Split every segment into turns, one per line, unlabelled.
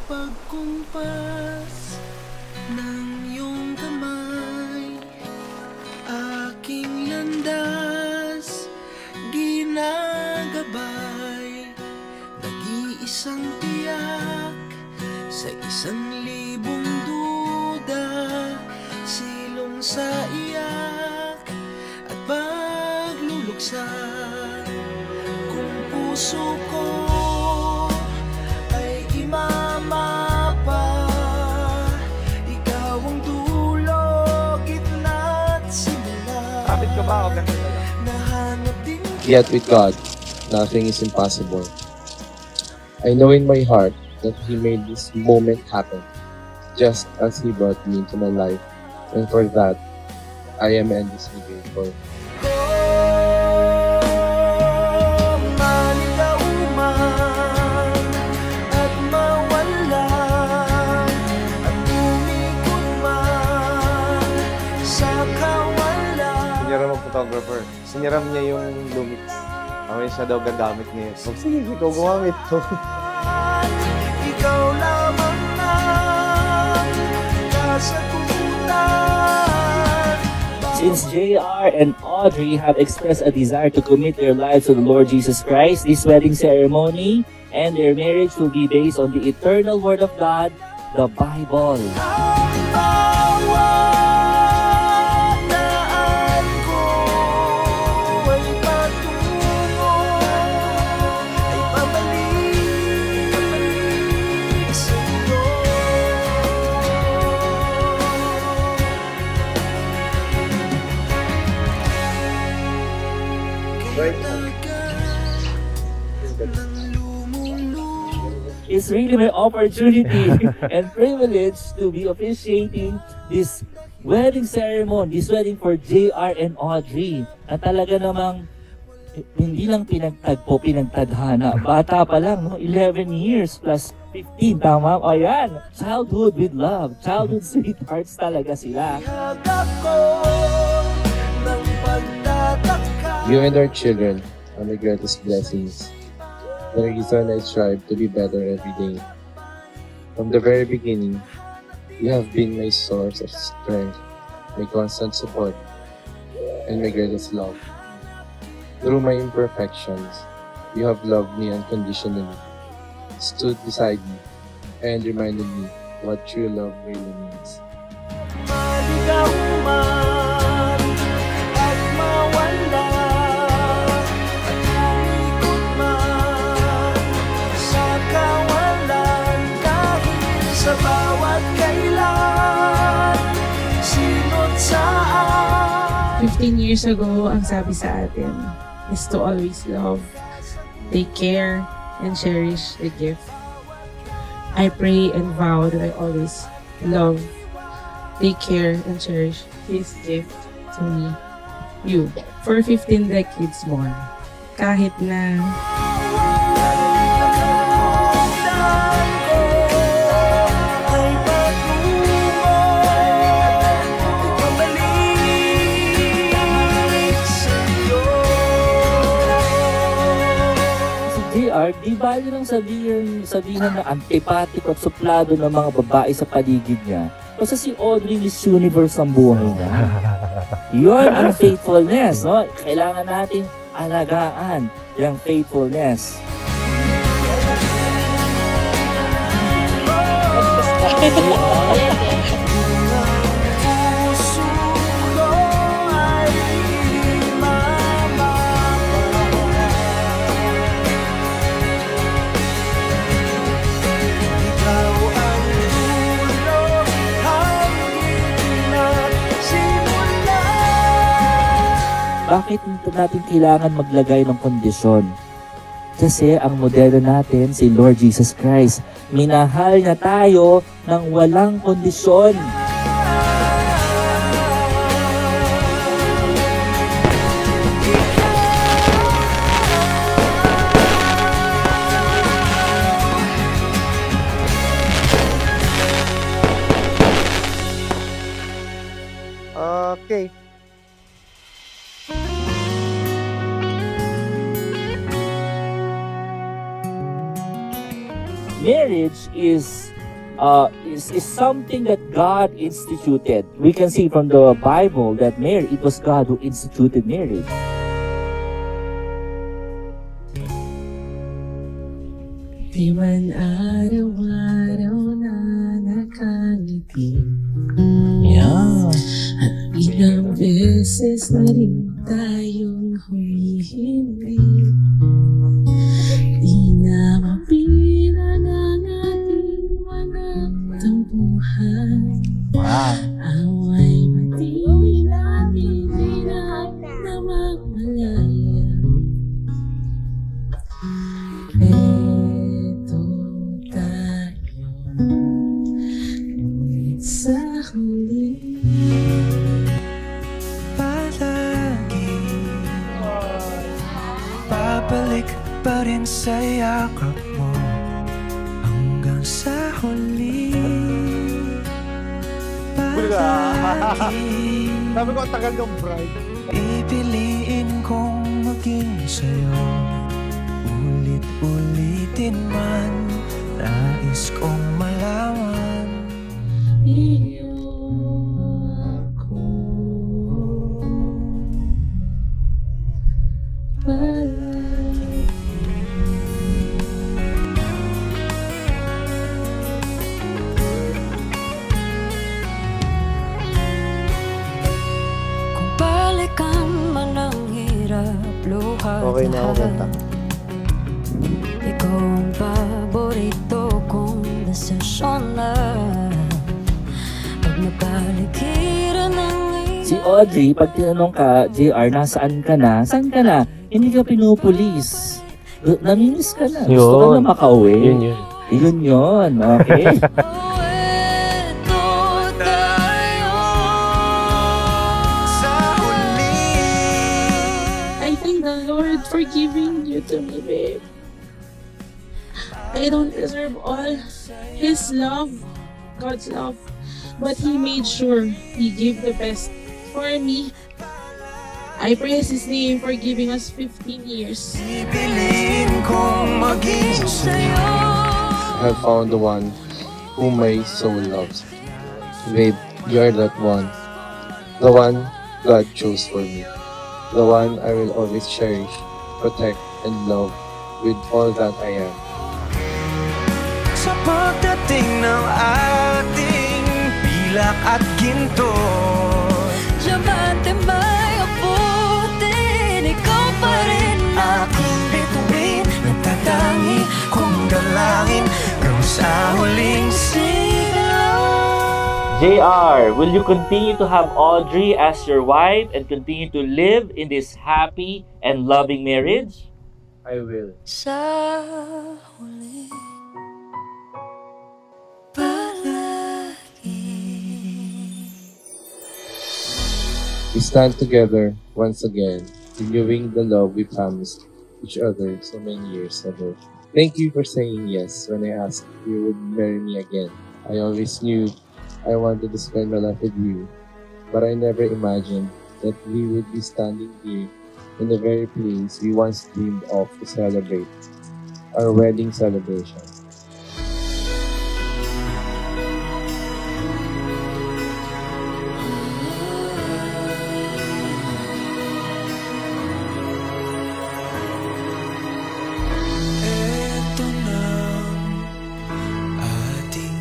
pagkumpas ng iyong kamay, aking landas ginagabay, nag-iisang tiyak sa 1,000 duda, silong sa iyak at pagluluksa. Kung puso ko ay imamapa, ikaw ang dulo, gitna't simula.
Kapit ka ba?
Nahanap din
Yet with God, nothing is impossible. I know in my heart that He made this moment happen, just as He brought me into my life, and for that, I am endlessly grateful.
Siniram ang photographer. Siniram niya yung Lumix. Mamaya siya daw gagamit niya. So, sige, ikaw gumamit.
ikaw lamang ang kasagutan.
Since JR and Audrey have expressed a desire to commit their lives to the Lord Jesus Christ, this wedding ceremony and their marriage will be based on the eternal Word of God, the Bible.
Ang bawat daan ko ay patungo, ay pabalik sa iyo. Kay tagal ng lumulong.
It's really my opportunity and privilege to be officiating this wedding ceremony, this wedding for JR and Audrey. At talaga namang hindi lang pinagtagpo, pinagtadhana. Bata pa lang, no? 11 years plus 15, tama? O yan, childhood with love, childhood sweethearts talaga sila.
Hagak ko ng pagtataka.
You and our children are my greatest blessings. The reason I strive to be better every day. From the very beginning, you have been my source of strength, my constant support, and my greatest love. Through my imperfections, you have loved me unconditionally, stood beside me, and reminded me what true love really means.
Maligaw man at mawala, at umikot man sa kawalan, kahit sa bawat kailan, sino't saan.
15 years ago, ang sabi sa atin is to always love, take care, and cherish the gift. I pray and vow that I always love, take care, and cherish His gift to me, you, for 15 decades more. Kahit na
Di ba yun ang sabihin na antipatiko at suplado ng mga babae sa paligid niya? Basta si Audrey Miss Universe ang buhay niya. Yun ang faithfulness, no? Kailangan natin alagaan yung faithfulness. Bakit natin kailangan maglagay ng kondisyon? Kasi ang modelo natin, si Lord Jesus Christ, minahal niya tayo ng walang kondisyon.
Okay.
Marriage is is something that God instituted. We can see from the Bible that it was God who instituted marriage.
Di man araw-araw na nakangiti.
Yeah.
At ilang beses na rin tayong humihindi. Di na mabilang ang ating mga tampuhan.
Wow.
Away man di natin na magmalaya. Eto tayo, ngunit sa huli.
Palagi babalik pa rin sa yakap mo hanggang sa huli. Palagi
Sabi ko, ang tagal ng bride.
pipiliin kong maging sa'yo. Ulit-ulitin man, nais kong malaman.
Iyo ako palagi.
Kung balikan man ang hirap, luha
Okay na ako, Benta.
ikaw ang paborito kong desisyon na pag napaligiran ng
Si Audrey, pag tinanong ka, JR, nasaan ka na? Saan ka na? Hindi ka pinupulis. Namimiss ka na. Gusto ka
Yun.
na makauwi.
Yun.
Yun. Okay.
Ito tayo.
Sa huli,
I thank the Lord for giving you to me, babe. I don't deserve all His love, God's love, but He made sure He gave the best for me. I praise His name for giving us 15 years.
pipiliin kong maging sa'yo.
I have found the one whom my soul loves. Babe, you are that one. The one God chose for me. The one I will always cherish, protect, and love with all that I am.
Sa pagdating ng ating pilak at ginto,
Diamante may abutin, ikaw pa rin
aking bituin, nagtatangi kong dalangin hanggang sa huling sigaw.
JR, will you continue to have Audrey as your wife and continue to live in this happy and loving marriage?
I will.
sa huli. Palagi.
We stand together once again, renewing the love we promised each other so many years ago. Thank you for saying yes when I asked if you would marry me again. I always knew I wanted to spend my life with you, but I never imagined that we would be standing here in the very place we once dreamed of to celebrate our wedding celebration.
Ito na ating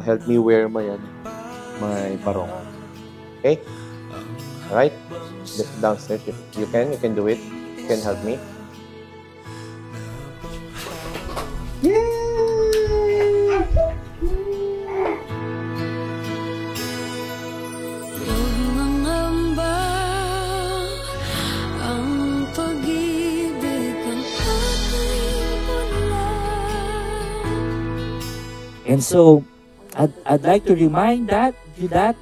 Help me wear my barong. Okay? Alright? Downstairs. You can do it. You can help me.
Huwag mangamba, ang pag-ibig ang ating bulan.
And so, I'd like to remind you that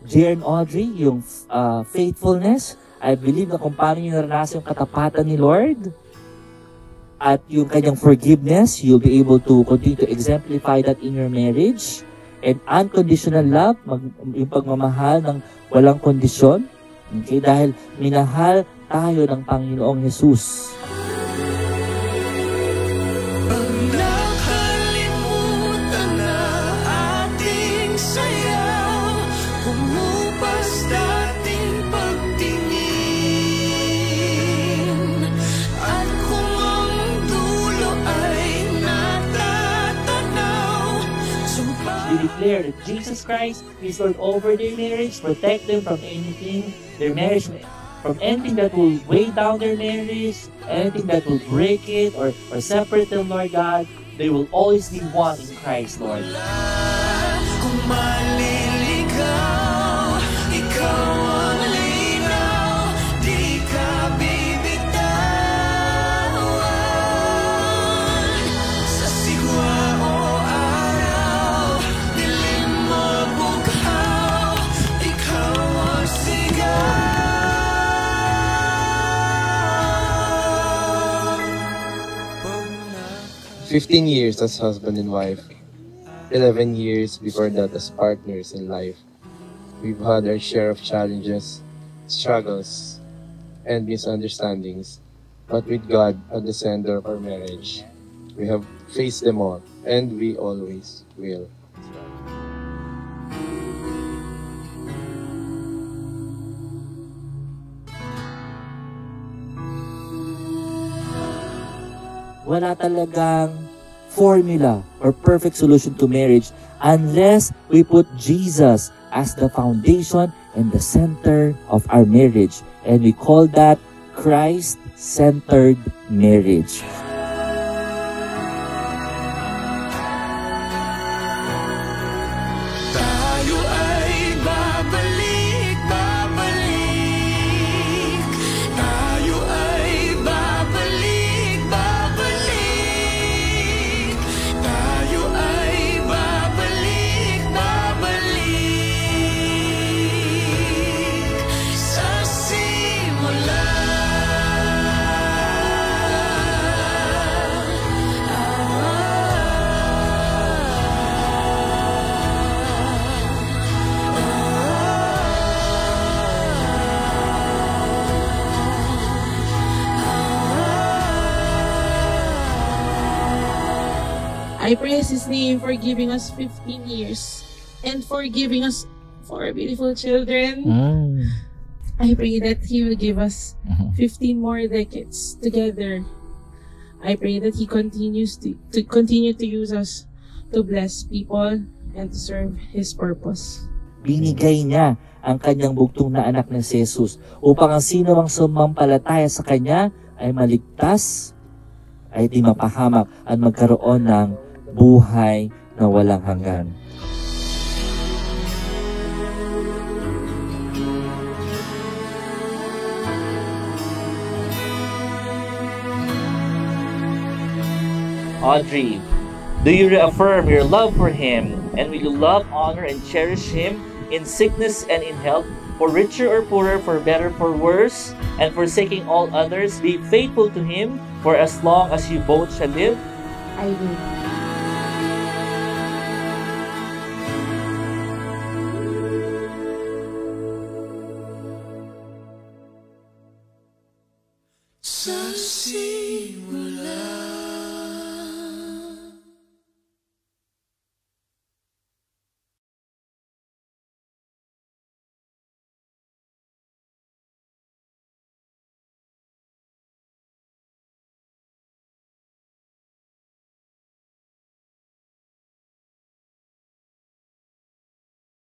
JR and Audrey, yung faithfulness, I believe na kung paano nyo naranasan yung katapatan ni Lord at yung kanyang forgiveness, you'll be able to continue to exemplify that in your marriage. And unconditional love, yung pagmamahal ng walang kondisyon. Okay? Dahil minahal tayo ng Panginoong Jesus.
Pag nakalimutan na
declare that Jesus Christ is Lord over their marriage, protect them from anything, their marriage, from anything that will weigh down their marriage, anything that will break it or separate them, Lord God. They will always be one in Christ, Lord.
Kung maliligaw, ikaw ang linaw, di ka bibitawan. Sa sigwa o araw, dilim mo bughaw, ikaw ang sigaw.
15 years as husband and wife, 11 years before that as partners in life. We've had our share of challenges, struggles, and misunderstandings. But with God at the center of our marriage, we have faced them all, and we always will.
Wala talagang formula or perfect solution to marriage unless we put Jesus as the foundation and the center of our marriage. And we call that Christ-centered marriage.
Tayo ay babalik, babalik. Tayo ay babalik, babalik. Tayo ay babalik, babalik. Sa simula.
I praise His name for giving us 15 years and for giving us 4 beautiful children. I pray that He will give us 15 more decades together. I pray that He continues to continue to use us to bless people and to serve His purpose.
Binigay niya ang kanyang bugtong na anak na si Jesus upang ang sino mang sumampalataya sa kanya ay maligtas, ay di mapahamak at magkaroon ng buhay na walang hanggan. Audrey, do you reaffirm your love for him, and will you love, honor, and cherish him in sickness and in health, for richer or poorer, for better, for worse, and forsaking all others, be faithful to him for as long as you both shall live?
I will.
Sa simula.